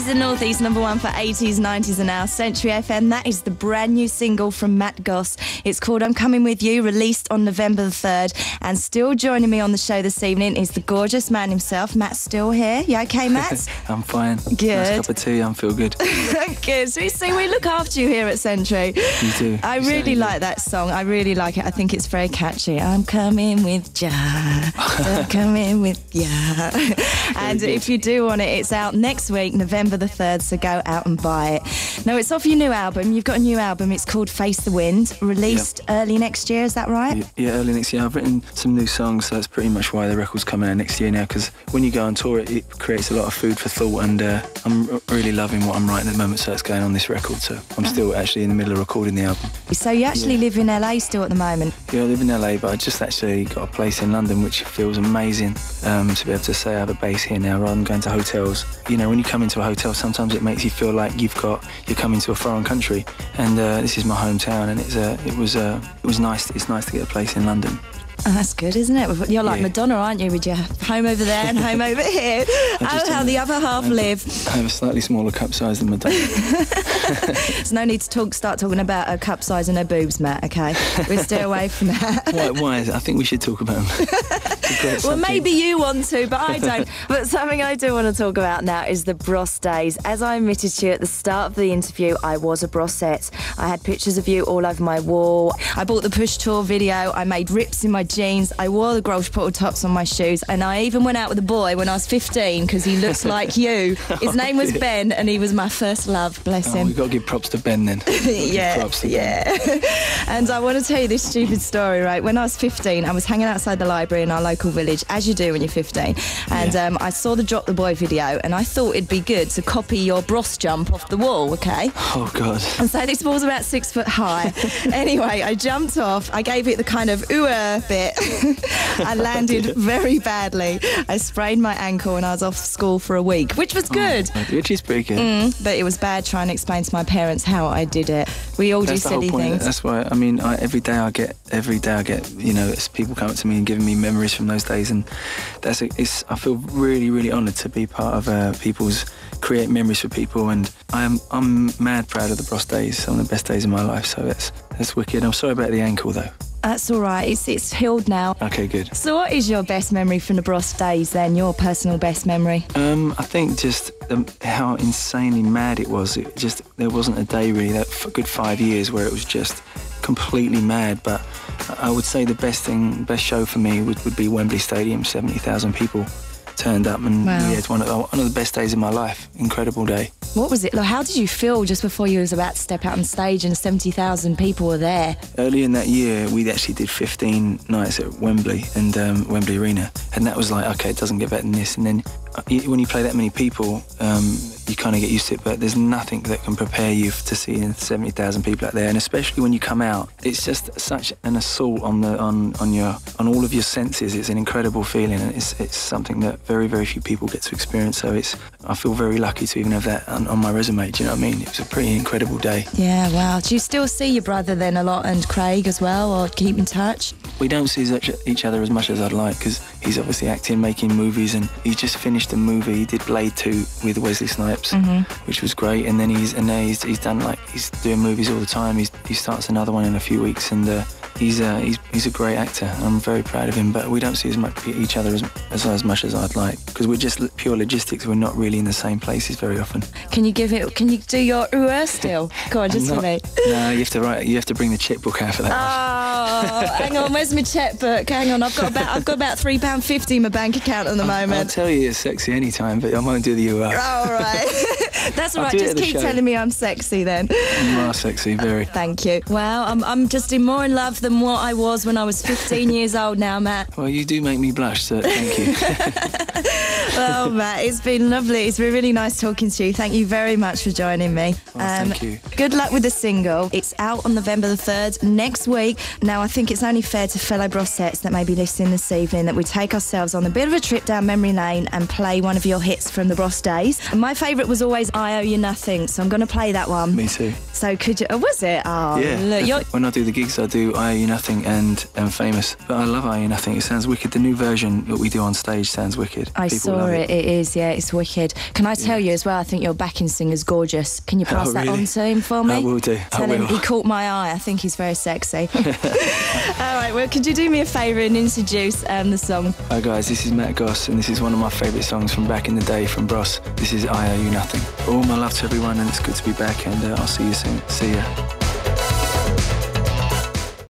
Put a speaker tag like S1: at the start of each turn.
S1: the North East #1 for 80s, 90s and now Century FM. That is the brand new single from Matt Goss. It's called I'm Coming With You, released on November the 3rd. And still joining me on the show this evening is the gorgeous man himself. Matt's still here. You okay, Matt?
S2: I'm fine.
S1: Good.
S2: Nice cup of tea. I feel good.
S1: Good. So we look after you here at Century.
S2: You do.
S1: I really like that song. I really like it. I think it's very catchy. I'm coming with ya. I'm coming with ya. And if you do want it, it's out next week, November the 3rd, so go out and buy it. No, it's off your new album. You've got a new album. It's called Face the Wind, released early next year. Is that right?
S2: Yeah, early next year. I've written some new songs, so that's pretty much why the record's coming out next year now, because when you go on tour, it creates a lot of food for thought, and I'm really loving what I'm writing at the moment, so it's going on this record, so I'm still actually in the middle of recording the album.
S1: So you actually live in LA still at the moment?
S2: Yeah, I live in LA, but I just actually got a place in London, which feels amazing to be able to say I have a base here now rather than going to hotels. You know, when you come into a hotel, sometimes it makes you feel like you're coming to a foreign country, and this is my hometown, and it was nice. It's nice to get a place in London.
S1: Oh, that's good, isn't it? You're like Madonna, aren't you, with your home over there and home over here? How the other half live.
S2: I have a slightly smaller cup size than Madonna.
S1: There's no need to start talking about her cup size and her boobs, Matt, OK? We'll stay away from that.
S2: Why? I think we should talk about them.
S1: Well, maybe you want to, but I don't. But something I do want to talk about now is the Bros days. As I admitted to you at the start of the interview, I was a Brossette. I had pictures of you all over my wall. I bought the Push Tour video. I made rips in my jeans. I wore the Grolsch Portal tops on my shoes. And I even went out with a boy when I was 15 because he looks like you. His name was Ben and he was my first love. Bless him.
S2: We've got to give props to Ben then.
S1: Yeah. And I want to tell you this stupid story, right? When I was 15, I was hanging outside the library in our local village, as you do when you're 15. And I saw the Drop the Boy video and I thought it'd be good to copy your Bros jump off the wall, OK?
S2: Oh, God.
S1: And so this wall's about 6 foot high. Anyway, I jumped off. I gave it the kind of ooh-er bit. I landed very badly. I sprained my ankle and I was off school for a week, which was good.
S2: Which is pretty good.
S1: But it was bad trying to explain to my parents how I did it. We all do silly things.
S2: That's why, I mean, every day I get, you know, it's people come up to me and giving me memories from those days, and I feel really, really honoured to be part of create memories for people, and I'm mad proud of the Bros days. Some of the best days of my life, so that's wicked. I'm sorry about the ankle though.
S1: That's all right. It's healed now.
S2: Okay, good.
S1: So what is your best memory from the Bros days then, your personal best memory?
S2: I think just how insanely mad it was. There wasn't a day really, that good 5 years where it was just completely mad, but I would say the best show for me would be Wembley Stadium. 70,000 people turned up, and it's one of the best days of my life. Incredible day.
S1: What was it like? How did you feel just before you was about to step out on stage and 70,000 people were there?
S2: Early in that year, we actually did 15 nights at Wembley and Wembley Arena, and that was like, okay, it doesn't get better than this. And then when you play that many people, you kind of get used to it, but there's nothing that can prepare you to see 70,000 people out there, and especially when you come out, it's just such an assault on all of your senses. It's an incredible feeling, and it's something that very, very few people get to experience. So I feel very lucky to even have that on my resume. Do you know what I mean? It was a pretty incredible day.
S1: Yeah, wow. Do you still see your brother then a lot, and Craig as well, or keep in touch?
S2: We don't see each other as much as I'd like, because he's obviously acting, making movies, and he just finished a movie. He did Blade 2 with Wesley Snipes, which was great. And then he's done he's doing movies all the time. He starts another one in a few weeks, and he's a great actor. I'm very proud of him. But we don't see each other as much as I'd like, because we're just pure logistics. We're not really in the same places very often. Can you
S1: do your ooh still? Go on, just for me.
S2: No, you have to bring the checkbook out for that.
S1: Oh, hang on, where's my checkbook? Hang on, I've got about £3.50 in my bank account at the moment.
S2: I'll tell you it's sexy anytime, but I won't do the ooh.
S1: All right. That's all right. Just keep telling me I'm sexy then.
S2: You are sexy, very.
S1: Thank you. Wow, I'm just more in love than what I was when I was 15 years old now, Matt.
S2: Well, you do make me blush, so thank you.
S1: Well, Matt, it's been lovely. It's been really nice talking to you. Thank you very much for joining me.
S2: Thank you.
S1: Good luck with the single. It's out on November the 3rd next week. Now, I think it's only fair to fellow Brossettes that may be listening this evening that we take ourselves on a bit of a trip down memory lane and play one of your hits from the Bros days. And my favourite was always I Owe You Nothing, so I'm going to play that one.
S2: Me too.
S1: So could you... Oh, was it? Oh,
S2: yeah.
S1: look,
S2: When I do the gigs, I do I Owe You Nothing and Famous. But I love I Owe You Nothing. It sounds wicked. The new version that we do on stage sounds wicked.
S1: I
S2: People
S1: saw
S2: love
S1: it. It is, yeah, it's wicked. Can I tell you as well, I think your backing singer's gorgeous. Can you pass that on to him for me?
S2: I will do.
S1: Tell him he caught my eye. I think he's very sexy. All right, well, could you do me a favour and introduce the song?
S2: Hi guys, this is Matt Goss, and this is one of my favourite songs from back in the day from Bros. This is I Owe You Nothing. All my love to everyone, and it's good to be back, and I'll see you soon. See ya.